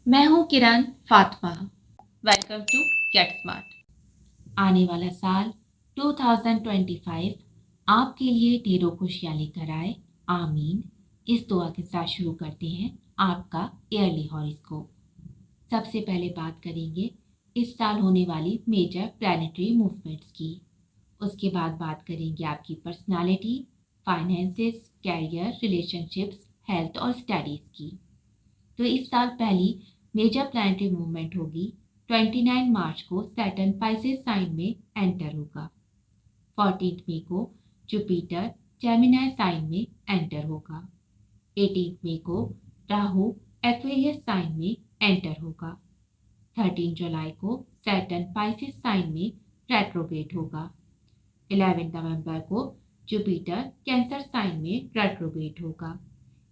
मैं हूँ Kiran Fatima. Welcome to get smart. आने वाला साल 2025 आपके लिए ढेरों खुशियाँ लेकर आए, आमीन। इस दुआ के साथ शुरू करते हैं आपका ईयरली हॉरोस्कोप। सबसे पहले बात करेंगे इस साल होने वाली मेजर प्लैनेटरी मूवमेंट्स की। उसके बाद बात करेंगे आपकी personality, finances, career, relationships, health और स्टडीज़ की। तो इस साल पहली मेजर प्लैनेटरी मूवमेंट होगी। 29 मार्च को सैटर्न पाइसेस साइन में एंटर होगा। 14 मई को जुपिटर जेमिनी साइन में एंटर होगा। 18 मई को राहु एक्वेरियस साइन में एंटर होगा। 13 जुलाई को सैटर्न पाइसेस साइन में रेट्रोग्रेड होगा। 11 नवंबर को जुपिटर कैंसर साइन में रेट्रोग्रेड होगा।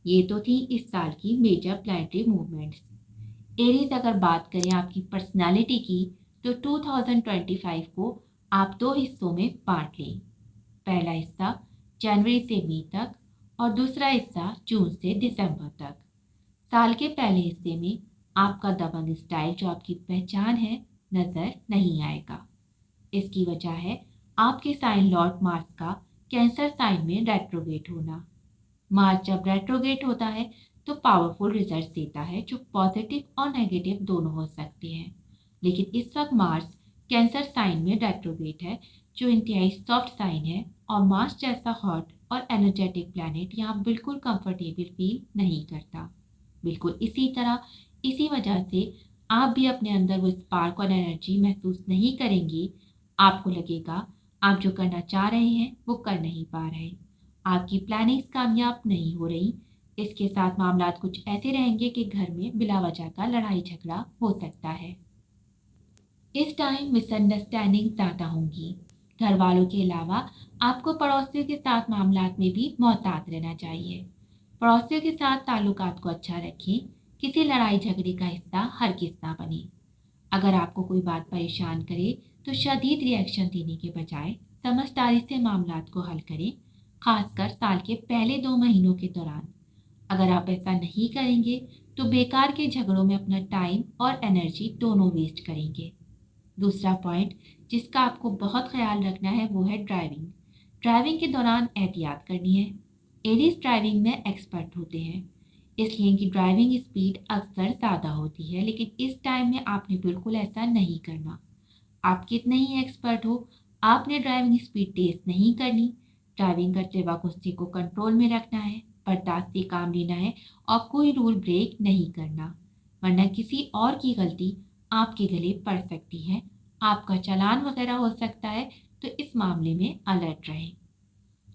ये तो थी इस साल की मेजर प्लैनेटरी मूवमेंट्स। एरीज अगर बात करें आपकी पर्सनालिटी की, तो 2025 को आप दो हिस्सों में बांट लें। पहला हिस्सा जनवरी से मई तक और दूसरा हिस्सा जून से दिसंबर तक। साल के पहले हिस्से में आपका दबंग स्टाइल जो आपकी पहचान है नजर नहीं आएगा। इसकी वजह है आपके साइन लॉर्ड मार्स का कैंसर साइन में रेट्रोगेट होना। मार्स जब रेट्रोगेट होता है तो पावरफुल रिजल्ट देता है, जो पॉजिटिव और नेगेटिव दोनों हो सकते हैं। लेकिन इस वक्त मार्स कैंसर साइन में रेट्रोगेट है, जो इंतहाई सॉफ्ट साइन है, और मार्स जैसा हॉट और एनर्जेटिक प्लैनेट यहाँ बिल्कुल कंफर्टेबल फील नहीं करता। बिल्कुल इसी तरह, इसी वजह से आप भी अपने अंदर वो स्पार्क और एनर्जी महसूस नहीं करेंगे। आपको लगेगा आप जो करना चाह रहे हैं वो कर नहीं पा रहे, आपकी प्लानिंग्स कामयाब नहीं हो रही। इसके साथ मामला कुछ ऐसे रहेंगे कि घर में बिला वजह का लड़ाई झगड़ा हो सकता है। इस टाइम मिसअंडरस्टैंडिंग ज़्यादा होंगी। घर वालों के अलावा आपको पड़ोसियों के साथ मामलात में भी मोहतात रहना चाहिए। पड़ोसियों के साथ ताल्लुकात को अच्छा रखें। किसी लड़ाई झगड़े का हिस्सा हरगिज़ ना बने। अगर आपको कोई बात परेशान करे तो शदीद रिएक्शन देने के बजाय समझदारी से मामलात को हल करें, खासकर साल के पहले 2 महीनों के दौरान। अगर आप ऐसा नहीं करेंगे तो बेकार के झगड़ों में अपना टाइम और एनर्जी दोनों वेस्ट करेंगे। दूसरा पॉइंट जिसका आपको बहुत ख्याल रखना है वो है ड्राइविंग। ड्राइविंग के दौरान एहतियात करनी है। एरीज ड्राइविंग में एक्सपर्ट होते हैं, इसलिए इनकी ड्राइविंग स्पीड अक्सर ज़्यादा होती है, लेकिन इस टाइम में आपने बिल्कुल ऐसा नहीं करना। आप कितने ही एक्सपर्ट हो, आपने ड्राइविंग स्पीड तेज नहीं करनी। ड्राइविंग करते वक्त गुस्से को कंट्रोल में रखना है, बर्दाश्त से काम लेना है और कोई रूल ब्रेक नहीं करना, वरना किसी और की गलती आपके गले पड़ सकती है, आपका चालान वगैरह हो सकता है। तो इस मामले में अलर्ट रहें।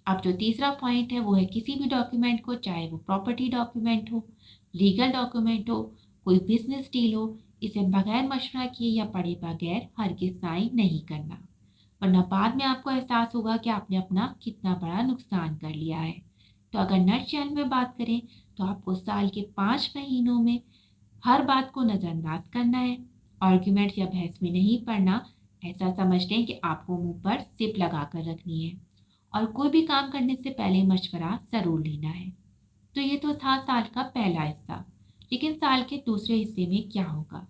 अब जो तीसरा पॉइंट है वो है किसी भी डॉक्यूमेंट को, चाहे वो प्रॉपर्टी डॉक्यूमेंट हो, लीगल डॉक्यूमेंट हो, कोई बिजनेस डील हो, इसे बगैर मशवरा किए या पढ़े बगैर हरगिज़ साइन नहीं करना, वरना बाद में आपको एहसास होगा कि आपने अपना कितना बड़ा नुकसान कर लिया है। तो अगर नटशेल में बात करें तो आपको साल के 5 महीनों में हर बात को नज़रअंदाज करना है। आर्ग्यूमेंट या बहस में नहीं पड़ना। ऐसा समझ लें कि आपको मुंह पर सिप लगा कर रखनी है और कोई भी काम करने से पहले मशवरा ज़रूर लेना है। तो ये तो था साल का पहला हिस्सा, लेकिन साल के दूसरे हिस्से में क्या होगा?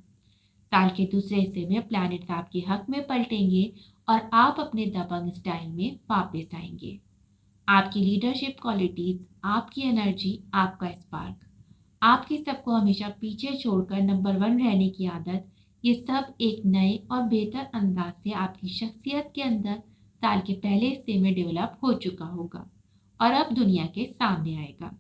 साल के दूसरे हिस्से में प्लैनेट्स आपके हक में पलटेंगे और आप अपने दबंग स्टाइल में वापस आएंगे। आपकी लीडरशिप क्वालिटीज, आपकी एनर्जी, आपका स्पार्क, आपकी सबको हमेशा पीछे छोड़कर नंबर 1 रहने की आदत, ये सब एक नए और बेहतर अंदाज से आपकी शख्सियत के अंदर साल के पहले हिस्से में डेवलप हो चुका होगा और अब दुनिया के सामने आएगा।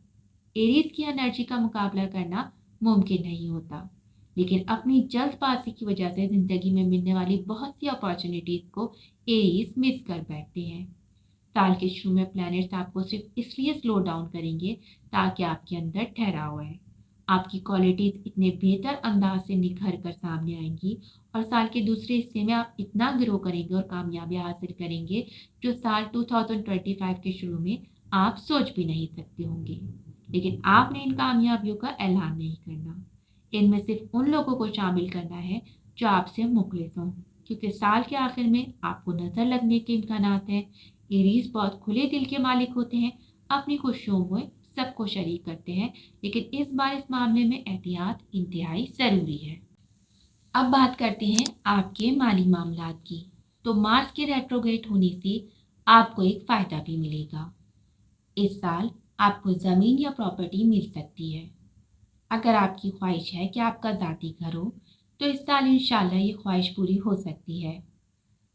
एरीज की एनर्जी का मुकाबला करना मुमकिन नहीं होता, लेकिन अपनी जल्दबाजी की वजह से जिंदगी में मिलने वाली बहुत सी अपॉर्चुनिटीज को एरीज मिस कर बैठते हैं। साल के शुरू में प्लैनेट्स आपको सिर्फ इसलिए स्लो डाउन करेंगे ताकि आपके अंदर ठहराव है। आपकी क्वालिटीज इतने बेहतर अंदाज से निखर कर सामने आएंगी और साल के दूसरे हिस्से में आप इतना ग्रो करेंगे और कामयाबियां हासिल करेंगे जो साल 2025 के शुरू में आप सोच भी नहीं सकते होंगे। लेकिन आपने इन कामयाबियों का ऐलान नहीं करना। इनमें सिर्फ उन लोगों को शामिल करना है जो आपसे मुखलिस हों, क्योंकि साल के आखिर में आपको नजर लगने के इम्कानात हैं। एरीज बहुत खुले दिल के मालिक होते हैं, अपनी खुशियों में सबको शरीक करते हैं, लेकिन इस बार इस मामले में एहतियात इंतहाई ज़रूरी है। अब बात करते हैं आपके माली मामलात की। तो मार्स के रेट्रोग्रेड होने से आपको एक फ़ायदा भी मिलेगा। इस साल आपको ज़मीन या प्रॉपर्टी मिल सकती है। अगर आपकी ख्वाहिश है कि आपका ज़ाती घर हो, तो इस साल इंशाल्लाह ये ख्वाहिश पूरी हो सकती है।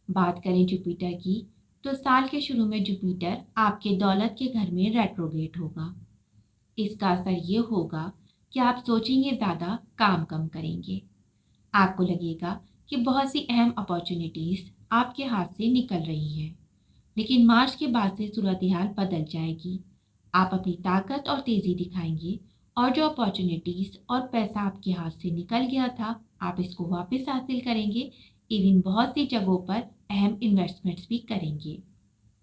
बात करें जुपिटर की, तो साल के शुरू में जुपिटर आपके दौलत के घर में रेट्रोग्रेड होगा। इसका असर ये होगा कि आप सोचेंगे ज़्यादा, काम कम करेंगे। आपको लगेगा कि बहुत सी अहम अपॉर्चुनिटीज़ आपके हाथ से निकल रही हैं, लेकिन मार्च के बाद से सूरत हाल बदल जाएगी। आप अपनी ताकत और तेज़ी दिखाएंगे और जो अपॉर्चुनिटीज़ और पैसा आपके हाथ से निकल गया था, आप इसको वापस हासिल करेंगे। इवन बहुत सी जगहों पर अहम इन्वेस्टमेंट्स भी करेंगे।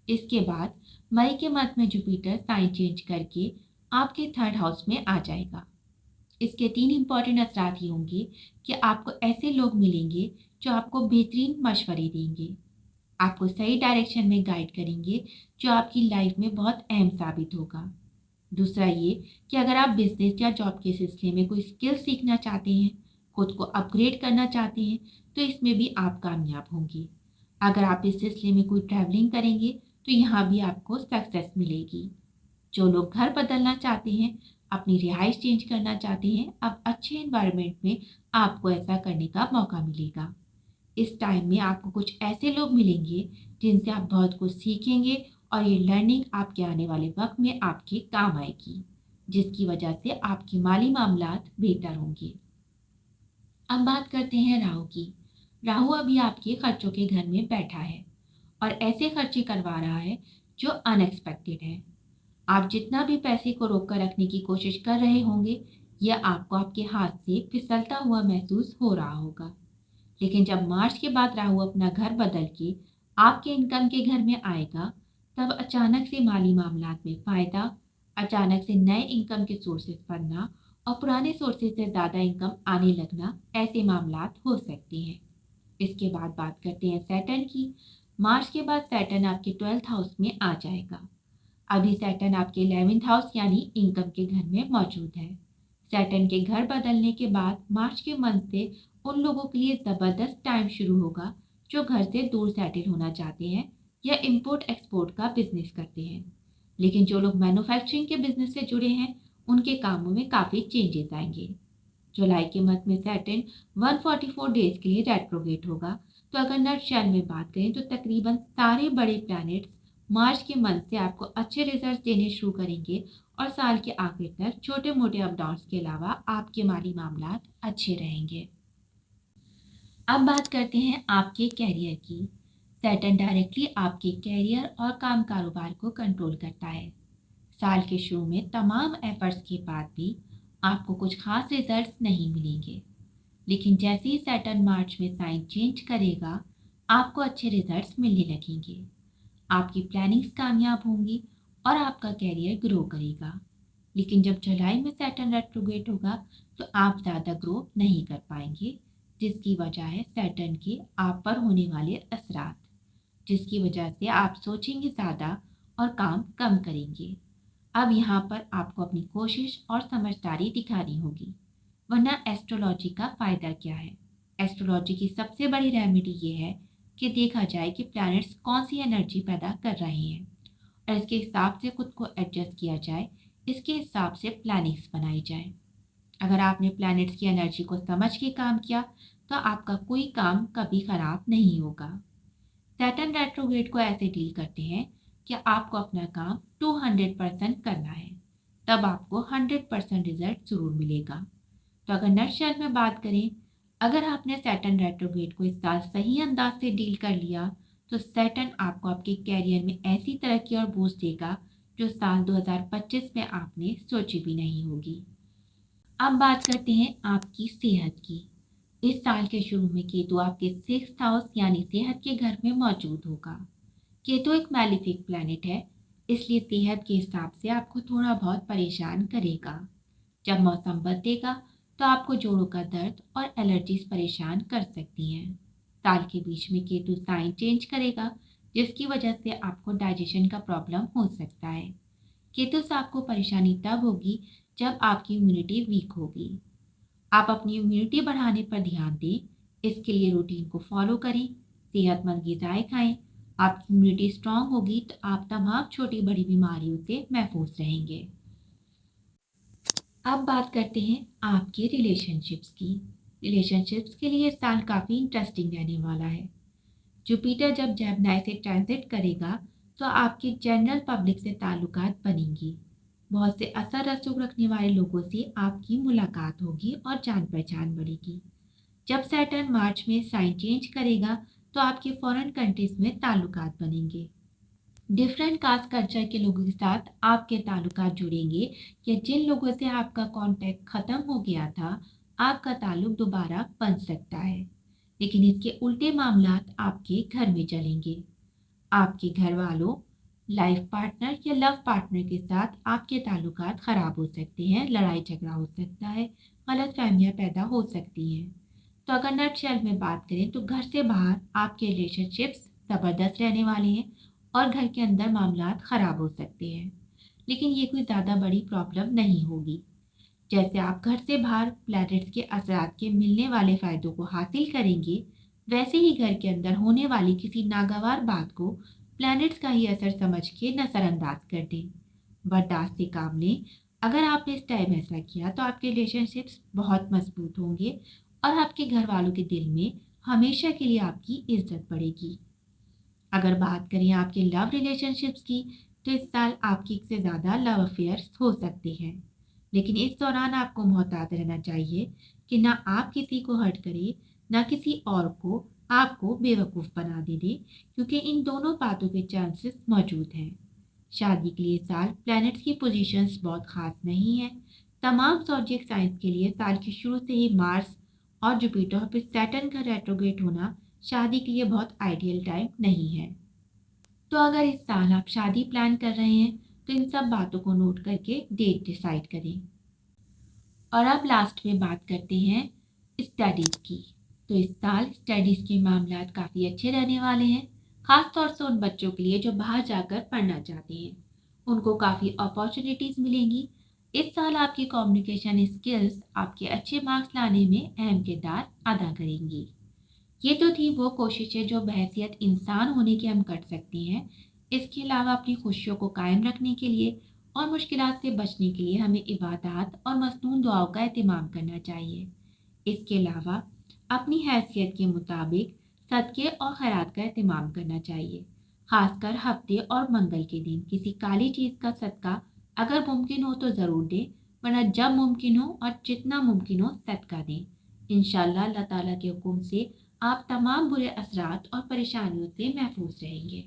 इसके बाद मई के मध्य में जुपिटर साइन चेंज करके आपके थर्ड हाउस में आ जाएगा। इसके 3 इम्पॉर्टेंट असरात ये होंगे कि आपको ऐसे लोग मिलेंगे जो आपको बेहतरीन मशवरे देंगे, आपको सही डायरेक्शन में गाइड करेंगे, जो आपकी लाइफ में बहुत अहम साबित होगा। दूसरा ये कि अगर आप बिजनेस या जॉब के सिलसिले में कोई स्किल सीखना चाहते हैं, खुद को अपग्रेड करना चाहते हैं, तो इसमें भी आप कामयाब होंगे। अगर आप इस सिलसिले में कोई ट्रैवलिंग करेंगे, तो यहाँ भी आपको सक्सेस मिलेगी। जो लोग घर बदलना चाहते हैं, अपनी रिहाइश चेंज करना चाहते हैं, अब अच्छे एनवायरनमेंट में आपको ऐसा करने का मौका मिलेगा। इस टाइम में आपको कुछ ऐसे लोग मिलेंगे जिनसे आप बहुत कुछ सीखेंगे और ये लर्निंग आपके आने वाले वक्त में आपके काम आएगी, जिसकी वजह से आपकी माली मामलात बेहतर होंगे। अब बात करते हैं राहु की। राहु अभी आपके खर्चों के घर में बैठा है और ऐसे खर्चे करवा रहा है जो अनएक्सपेक्टेड है। आप जितना भी पैसे को रोक कर रखने की कोशिश कर रहे होंगे, यह आपको आपके हाथ से फिसलता हुआ महसूस हो रहा होगा। लेकिन जब मार्च के बाद राहु अपना घर बदल के आपके इनकम के घर में आएगा, तब अचानक से माली मामलात में फ़ायदा, अचानक से नए इनकम के सोर्सेज बनना और पुराने सोर्सेज से ज़्यादा इनकम आने लगना, ऐसे मामलात हो सकते हैं। इसके बाद बात करते हैं सैटर्न की। मार्च के बाद सैटर्न आपके 12th हाउस में आ जाएगा। अभी सैटर्न आपके 11th हाउस यानी इनकम के घर में मौजूद है। सैटर्न के घर बदलने के बाद मार्च के मंथ से उन लोगों के लिए ज़बरदस्त टाइम शुरू होगा जो घर से दूर सेटल होना चाहते हैं या इंपोर्ट एक्सपोर्ट का बिजनेस करते हैं। लेकिन जो लोग मैन्युफैक्चरिंग के बिजनेस से जुड़े हैं, उनके कामों में काफ़ी चेंजेस आएंगे। जुलाई के मध्य में सैटर्न 144 डेज के लिए रेट्रोगेट होगा। तो अगर नटशेल में बात करें, तो तकरीबन सारे बड़े प्लैनेट्स मार्च के मंथ से आपको अच्छे रिजल्ट देने शुरू करेंगे और साल के आखिर तक छोटे मोटे अप डाउन्स के अलावा आपके माली मामलात अच्छे रहेंगे। अब बात करते हैं आपके कैरियर की। सैटर्न डायरेक्टली आपके कैरियर और काम कारोबार को कंट्रोल करता है। साल के शुरू में तमाम एफर्ट्स के बाद भी आपको कुछ खास रिजल्ट्स नहीं मिलेंगे, लेकिन जैसे ही सैटर्न मार्च में साइन चेंज करेगा, आपको अच्छे रिजल्ट्स मिलने लगेंगे। आपकी प्लानिंग्स कामयाब होंगी और आपका कैरियर ग्रो करेगा। लेकिन जब जुलाई में सैटर्न रेट्रोग्रेड होगा, तो आप ज़्यादा ग्रो नहीं कर पाएंगे, जिसकी वजह है सैटर्न के आप पर होने वाले असरात, जिसकी वजह से आप सोचेंगे ज़्यादा और काम कम करेंगे। अब यहाँ पर आपको अपनी कोशिश और समझदारी दिखानी होगी, वरना एस्ट्रोलॉजी का फ़ायदा क्या है। एस्ट्रोलॉजी की सबसे बड़ी रेमेडी ये है कि देखा जाए कि प्लैनेट्स कौन सी एनर्जी पैदा कर रहे हैं और इसके हिसाब से खुद को एडजस्ट किया जाए, इसके हिसाब से प्लानिंग्स बनाई जाए। अगर आपने प्लैनेट्स की एनर्जी को समझ के काम किया, तो आपका कोई काम कभी ख़राब नहीं होगा। सैटर्न रेट्रोग्रेड को ऐसे डील करते हैं कि आपको अपना काम 200% करना है, तब आपको 100% रिजल्ट ज़रूर मिलेगा। तो अगर नटशेल में बात करें, अगर आपने सैटर्न रेट्रोग्रेड को इस साल सही अंदाज से डील कर लिया, तो सैटर्न आपको आपके कैरियर में ऐसी तरक्की और बूस्ट देगा जो साल 2025 में आपने सोची भी नहीं होगी। अब बात करते हैं आपकी सेहत की। इस साल के शुरू में केतु आपके 6th हाउस यानी सेहत के घर में मौजूद होगा। केतु एक मैलिफिक प्लैनेट है, इसलिए सेहत के हिसाब से आपको थोड़ा बहुत परेशान करेगा। जब मौसम बदलेगा, तो आपको जोड़ों का दर्द और एलर्जीज परेशान कर सकती हैं। साल के बीच में केतु साइन चेंज करेगा, जिसकी वजह से आपको डाइजेशन का प्रॉब्लम हो सकता है। केतु से आपको परेशानी तब होगी जब आपकी इम्यूनिटी वीक होगी। आप अपनी इम्यूनिटी बढ़ाने पर ध्यान दें, इसके लिए रूटीन को फॉलो करें, सेहतमंद ग़िज़ाएँ खाएँ। आपकी इम्यूनिटी स्ट्रॉन्ग होगी तो आप तमाम छोटी-बड़ी बीमारियों से महफूज़ रहेंगे। अब बात करते हैं आपके रिलेशनशिप्स की। रिलेशनशिप्स के लिए साल काफ़ी इंटरेस्टिंग रहने वाला है। जुपिटर जब जेमिनी से ट्रांजिट करेगा तो आपके जनरल पब्लिक से ताल्लुकात बनेंगी। बहुत से असर रसूख रखने वाले लोगों से आपकी मुलाकात होगी और जान पहचान बढ़ेगी। जब सैटर्न मार्च में साइन चेंज करेगा तो आपके फॉरेन कंट्रीज में ताल्लुकात बनेंगे। डिफरेंट कास्ट कल्चर के लोगों के साथ आपके ताल्लुकात जुड़ेंगे या जिन लोगों से आपका कांटेक्ट ख़त्म हो गया था, आपका ताल्लुक दोबारा बन सकता है। लेकिन इसके उल्टे मामलात आपके घर में चलेंगे। आपके घर वालों, लाइफ पार्टनर या लव पार्टनर के साथ आपके ताल्लुकात ख़राब हो सकते हैं, लड़ाई झगड़ा हो सकता है, गलतफहमियाँ पैदा हो सकती हैं। तो अगर नटशेल में बात करें तो घर से बाहर आपके रिलेशनशिप्स ज़बरदस्त रहने वाले हैं और घर के अंदर मामलात ख़राब हो सकते हैं। लेकिन ये कोई ज़्यादा बड़ी प्रॉब्लम नहीं होगी। जैसे आप घर से बाहर प्लैनेट्स के असरात के मिलने वाले फ़ायदों को हासिल करेंगे, वैसे ही घर के अंदर होने वाली किसी नागवार बात को प्लैनेट्स का ही असर समझ के नज़रअंदाज कर दें। बर्दाश्त से काम लें। अगर आपने इस टाइम ऐसा किया तो आपके रिलेशनशिप्स बहुत मजबूत होंगे और आपके घर वालों के दिल में हमेशा के लिए आपकी इज्जत बढ़ेगी। अगर बात करें आपके लव रिलेशनशिप्स की, तो इस साल आपकी एक से ज़्यादा लव अफेयर्स हो सकते हैं। लेकिन इस दौरान आपको मोहतात रहना चाहिए कि ना आप किसी को हर्ट करें, ना किसी और को आपको बेवकूफ़ बना दे, क्योंकि इन दोनों बातों के चांसेस मौजूद हैं। शादी के लिए साल प्लैनेट्स की पोजीशंस बहुत ख़ास नहीं है। तमाम ज़ोडिएक साइंस के लिए साल के शुरू से ही मार्स और जुपिटर और फिर सैटर्न का रेट्रोग्रेड होना शादी के लिए बहुत आइडियल टाइम नहीं है। तो अगर इस साल आप शादी प्लान कर रहे हैं तो इन सब बातों को नोट करके डेट डिसाइड करें। और अब लास्ट में बात करते हैं स्टडीज़ की। तो इस साल स्टडीज़ के मामलात काफ़ी अच्छे रहने वाले हैं, ख़ास तौर से उन बच्चों के लिए जो बाहर जाकर पढ़ना चाहते हैं। उनको काफ़ी अपॉर्चुनिटीज़ मिलेंगी। इस साल आपकी कम्युनिकेशन स्किल्स आपके अच्छे मार्क्स लाने में अहम किरदार अदा करेंगी। ये तो थी वो कोशिशें जो बहैसियत इंसान होने के हम कर सकते हैं। इसके अलावा अपनी खुशियों को कायम रखने के लिए और मुश्किलात से बचने के लिए हमें इबादत और मसनून दुआओं का एहतमाम करना चाहिए। इसके अलावा अपनी हैसियत के मुताबिक सदक़े और खैरात का एहतमाम करना चाहिए। ख़ासकर हफ्ते और मंगल के दिन किसी काली चीज़ का सदका अगर मुमकिन हो तो ज़रूर दें, वरना जब मुमकिन हो और जितना मुमकिन हो सदका दें। इंशाअल्लाह अल्लाह ताला के हुक्म से आप तमाम बुरे असरात और परेशानियों से महफूज रहेंगे।